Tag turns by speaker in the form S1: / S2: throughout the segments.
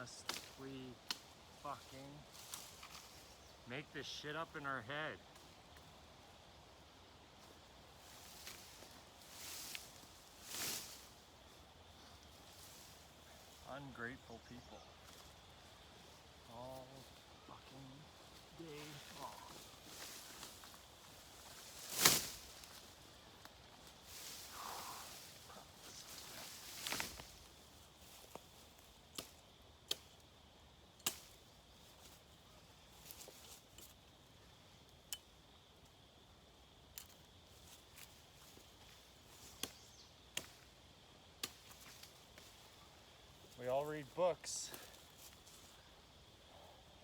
S1: must we fucking make this shit up in our head? Ungrateful people. All fucking day long. We all read books.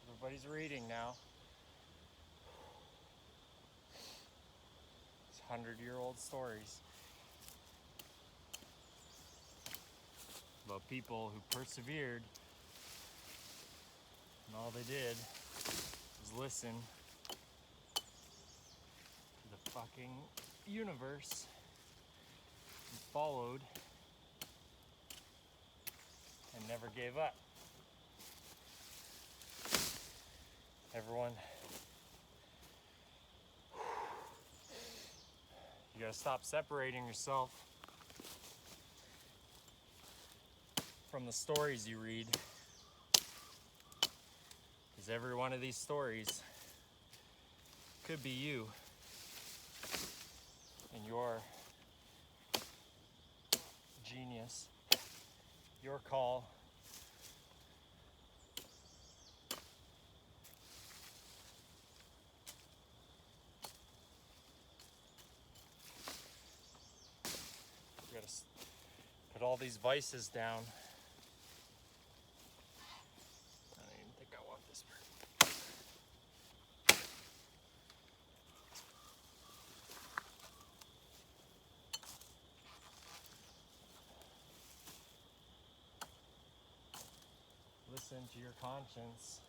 S1: Everybody's reading now. It's 100-year-old stories about people who persevered, and all they did was listen to the fucking universe and followed and never gave up. Everyone, you gotta stop separating yourself from the stories you read, because every one of these stories could be you and your genius, your call. You gotta put all these vices down. I don't even think I want this part. Listen to your conscience.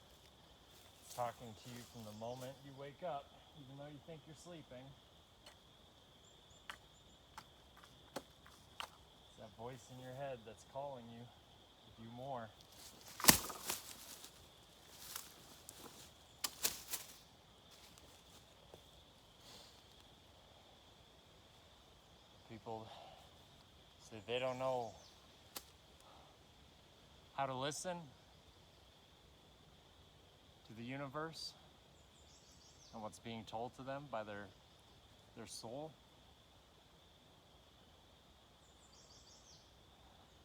S1: It's talking to you from the moment you wake up, even though you think you're sleeping. It's that voice in your head that's calling you to do more. People say they don't know how to listen to the universe and what's being told to them by their soul.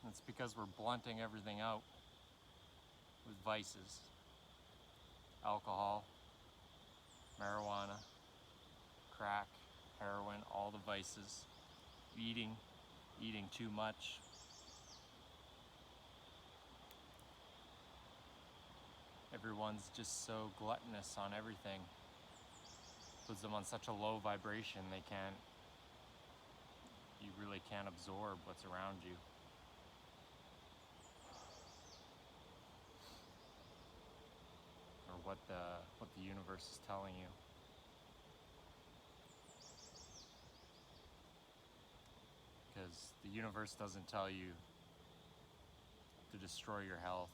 S1: And it's because we're blunting everything out with vices. Alcohol, marijuana, crack, heroin, all the vices. Eating too much. Everyone's just so gluttonous on everything. Puts them on such a low vibration you really can't absorb what's around you. Or what the universe is telling you. Because the universe doesn't tell you to destroy your health.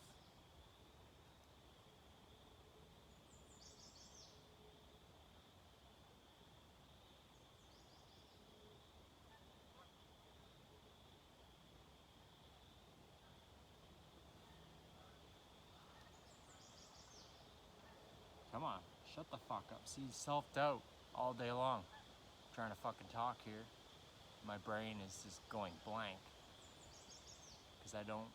S1: Come on, shut the fuck up. See, self-doubt all day long. I'm trying to fucking talk here. My brain is just going blank. Because I'm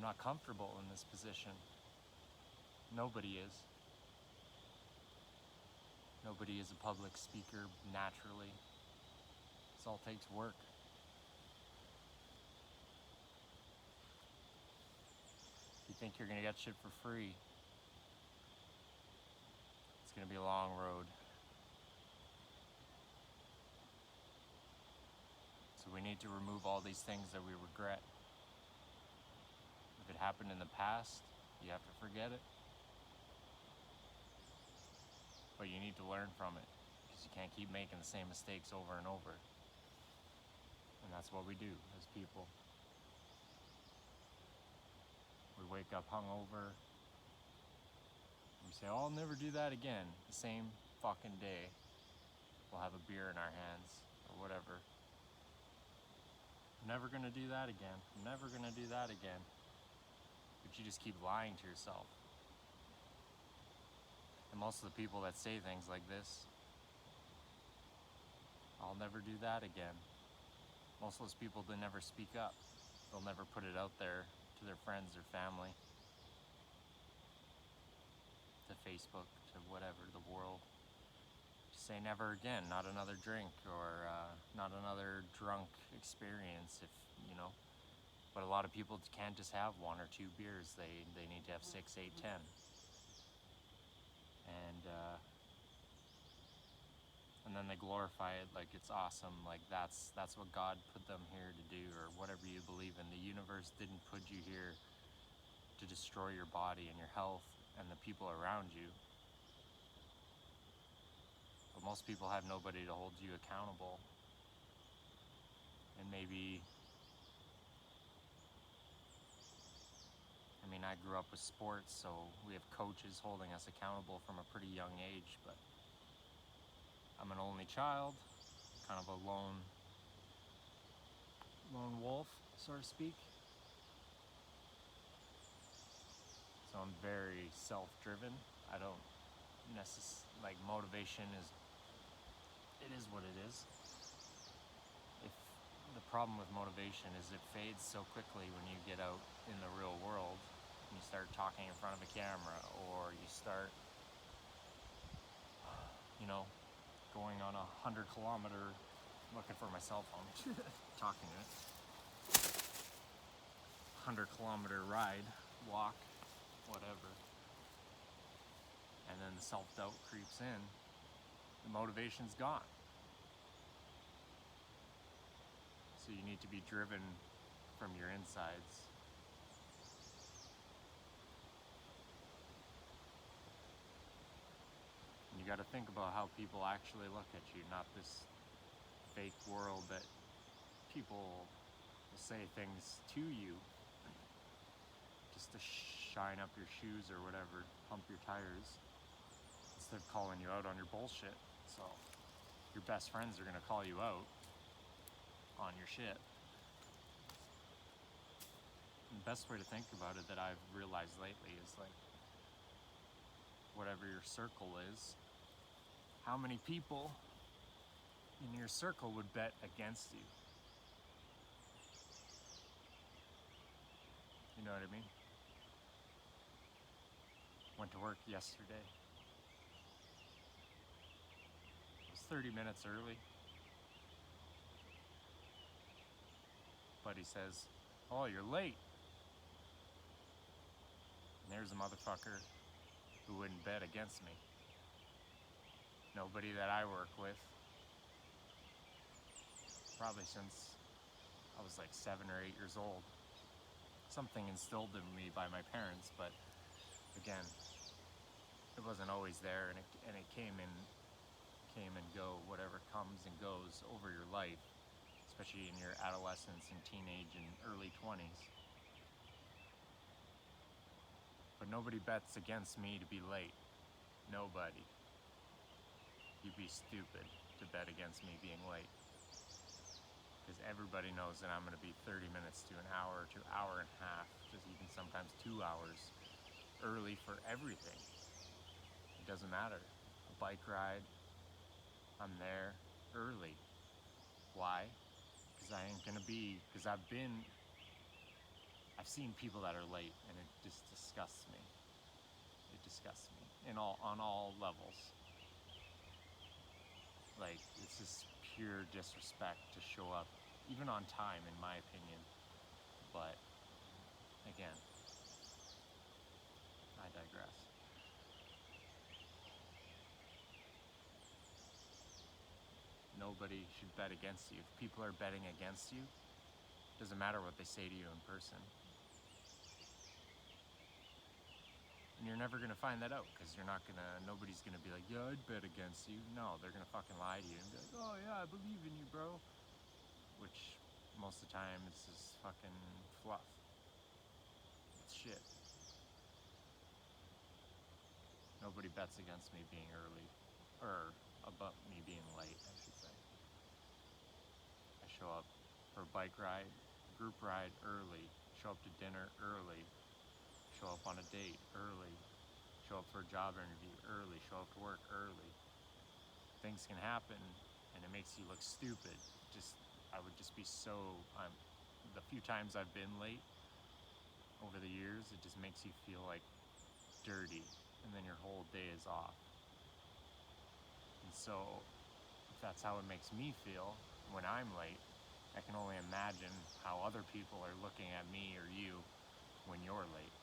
S1: not comfortable in this position. Nobody is. Nobody is a public speaker naturally. This all takes work. If you think you're gonna get shit for free, it's gonna be a long road. So we need to remove all these things that we regret. If it happened in the past, you have to forget it. But you need to learn from it, because you can't keep making the same mistakes over and over. And that's what we do as people. We wake up hungover. We say, oh, I'll never do that again. The same fucking day, we'll have a beer in our hands or whatever. I'm never gonna do that again. I'm never gonna do that again. But you just keep lying to yourself. And most of the people that say things like this, I'll never do that again. Most of those people, they never speak up. They'll never put it out there to their friends or family, to Facebook, to whatever, the world. Just say never again, not another drink, or not another drunk experience, if you know. But a lot of people can't just have one or two beers. They need to have 6, 8, 10. And then they glorify it like it's awesome, like that's what God put them here to do, or whatever you believe in. The universe didn't put you here to destroy your body and your health and the people around you. But most people have nobody to hold you accountable. And maybe, I mean, I grew up with sports, so we have coaches holding us accountable from a pretty young age, but I'm an only child, kind of a lone wolf, so to speak. So I'm very self-driven. I don't like motivation it is what it is. If the problem with motivation is it fades so quickly when you get out in the real world and you start talking in front of a camera, or you start, going on 100-kilometer, looking for my cell phone, talking to it, 100-kilometer ride, walk, whatever. And then the self-doubt creeps in, the motivation's gone. So you need to be driven from your insides. And you got to think about how people actually look at you, not this fake world that people will say things to you just to shine up your shoes or whatever, pump your tires, instead of calling you out on your bullshit. So your best friends are gonna call you out on your shit. And the best way to think about it that I've realized lately is like, whatever your circle is, how many people in your circle would bet against you? You know what I mean? Went to work yesterday. I was 30 minutes early. Buddy says, oh, you're late. And there's a motherfucker who wouldn't bet against me. Nobody that I work with, probably since I was like 7 or 8 years old. Something instilled in me by my parents, but again, it wasn't always there, and it came and go, whatever comes and goes over your life, especially in your adolescence and teenage and early 20s. But nobody bets against me to be late. Nobody. You'd be stupid to bet against me being late. Because everybody knows that I'm going to be 30 minutes to an hour to hour and a half, just even sometimes 2 hours early for everything. It doesn't matter. A bike ride, I'm there early. Why? Because I ain't going to be, because I've seen people that are late, and it just disgusts me. It disgusts me on all levels. Like, it's just pure disrespect to show up, even on time, in my opinion. But, again, I digress. Nobody should bet against you. If people are betting against you, it doesn't matter what they say to you in person. And you're never gonna find that out, because nobody's gonna be like, yeah, I'd bet against you. No, they're gonna fucking lie to you and be like, oh yeah, I believe in you, bro. Which, most of the time, is just fucking fluff. It's shit. Nobody bets against me being early, or about me being late, I should say. I show up for a bike ride, group ride early, show up to dinner early, show up on a date early, show up for a job interview early, show up to work early. Things can happen and it makes you look stupid. I would just be so, the few times I've been late over the years, it just makes you feel like dirty, and then your whole day is off. And so, if that's how it makes me feel when I'm late, I can only imagine how other people are looking at me or you when you're late.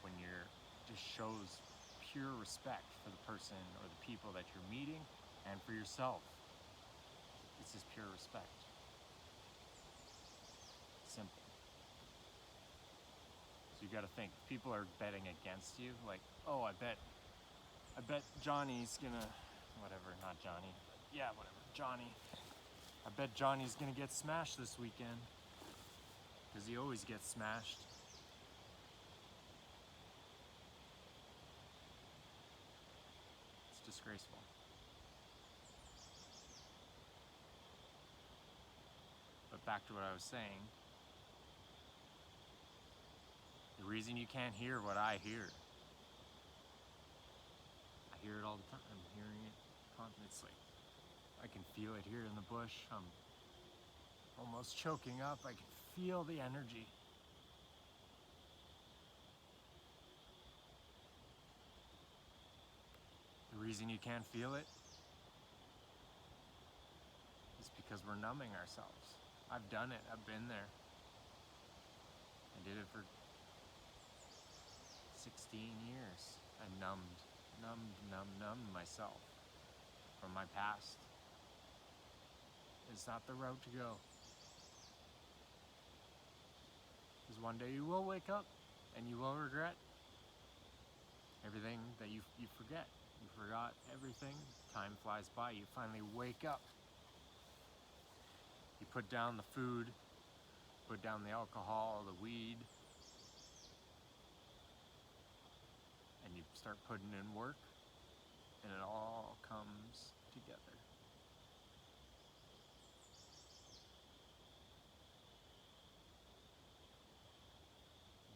S1: When you're, just shows pure respect for the person or the people that you're meeting and for yourself. It's just pure respect. Simple. So you got to think, people are betting against you, like, oh, I bet Johnny's gonna, whatever, not Johnny, yeah, whatever, Johnny. I bet Johnny's gonna get smashed this weekend, because he always gets smashed. It's disgraceful. But back to what I was saying, the reason you can't hear what I hear it all the time. I'm hearing it constantly. I can feel it here in the bush. I'm almost choking up. I can feel the energy. The reason you can't feel it is because we're numbing ourselves. I've done it. I've been there. I did it for 16 years. I numbed myself from my past. It's not the route to go. Because one day you will wake up and you will regret everything that you forget. You forgot everything. Time flies by. You finally wake up. You put down the food, put down the alcohol, the weed, and you start putting in work, and it all comes together.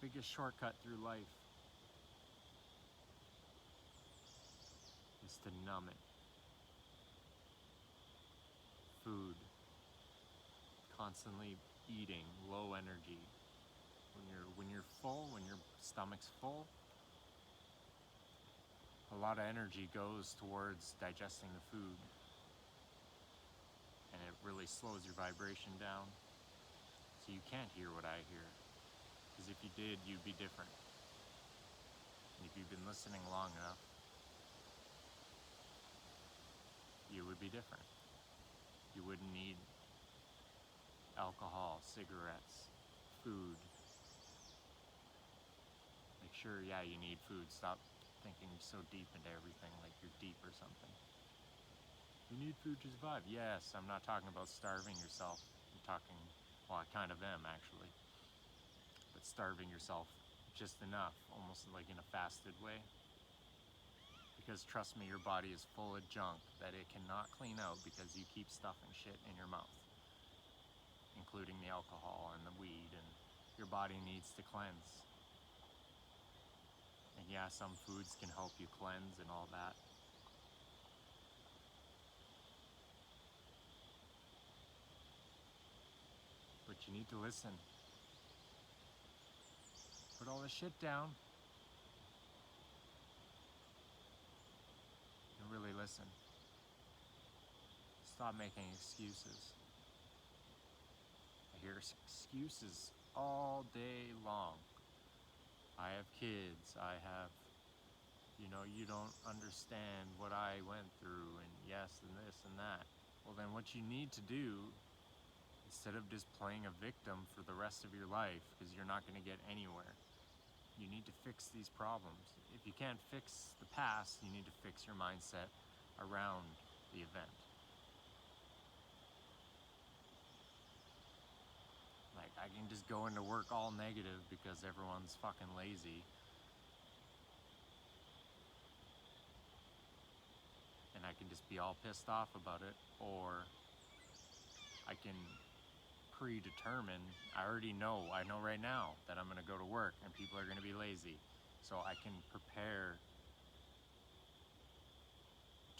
S1: The biggest shortcut through life is to numb it. Food, constantly eating, low energy. When you're full, when your stomach's full, a lot of energy goes towards digesting the food, and it really slows your vibration down, so you can't hear what I hear, because if you did, you'd be different. And if you've been listening long enough, you would be different. You wouldn't need alcohol, cigarettes, food. Make sure, yeah, you need food. Stop thinking so deep into everything, like you're deep or something. You need food to survive. Yes, I'm not talking about starving yourself. I'm talking, well, I kind of am actually. But starving yourself just enough, almost like in a fasted way. Because trust me, your body is full of junk that it cannot clean out because you keep stuffing shit in your mouth, including the alcohol and the weed, and your body needs to cleanse. And yeah, some foods can help you cleanse and all that. But you need to listen. Put all this shit down and really listen. Stop making excuses. I hear excuses all day long. I have kids, I have, you don't understand what I went through, and yes, and this and that. Well, then what you need to do, instead of just playing a victim for the rest of your life, because you're not going to get anywhere, you need to fix these problems. If you can't fix the past, you need to fix your mindset around the event. Like, I can just go into work all negative because everyone's fucking lazy. And I can just be all pissed off about it, or I can predetermine, I know right now that I'm gonna go to work and people are gonna be lazy. So I can prepare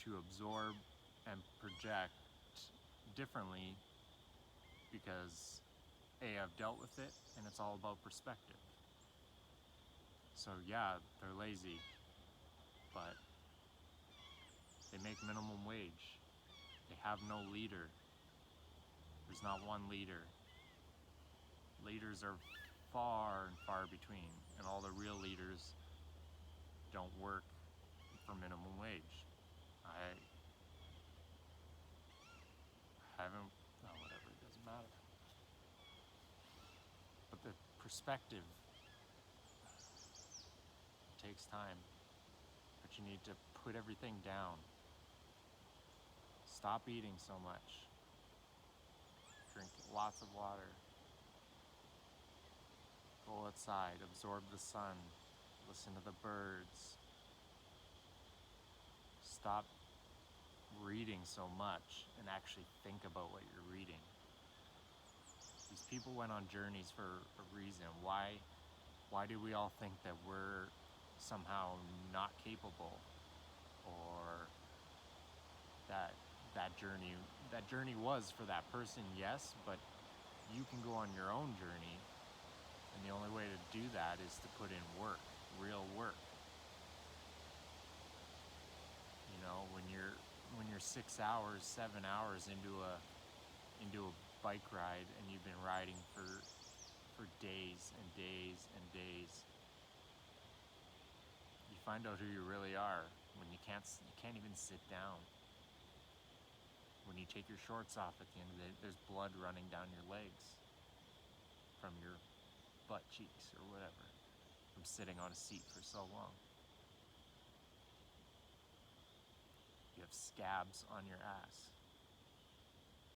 S1: to absorb and project differently because A, I've dealt with it and it's all about perspective. So yeah, they're lazy, but they make minimum wage. They have no leader. There's not one leader. Leaders are far and far between, and all the real leaders don't work for minimum wage. I haven't, oh, whatever, it doesn't matter. But the perspective takes time, but you need to put everything down. Stop eating so much. Drink lots of water. Go outside, absorb the sun, listen to the birds. Stop reading so much and actually think about what you're reading. These people went on journeys for a reason. Why do we all think that we're somehow not capable, or that journey was for that person, yes, but you can go on your own journey, and the only way to do that is to put in work, real work. You know, when you're 6 hours, 7 hours into a bike ride, and you've been riding for days and days and days, you find out who you really are when you can't even sit down. When you take your shorts off at the end of the day, there's blood running down your legs from your butt cheeks or whatever, from sitting on a seat for so long. You have scabs on your ass.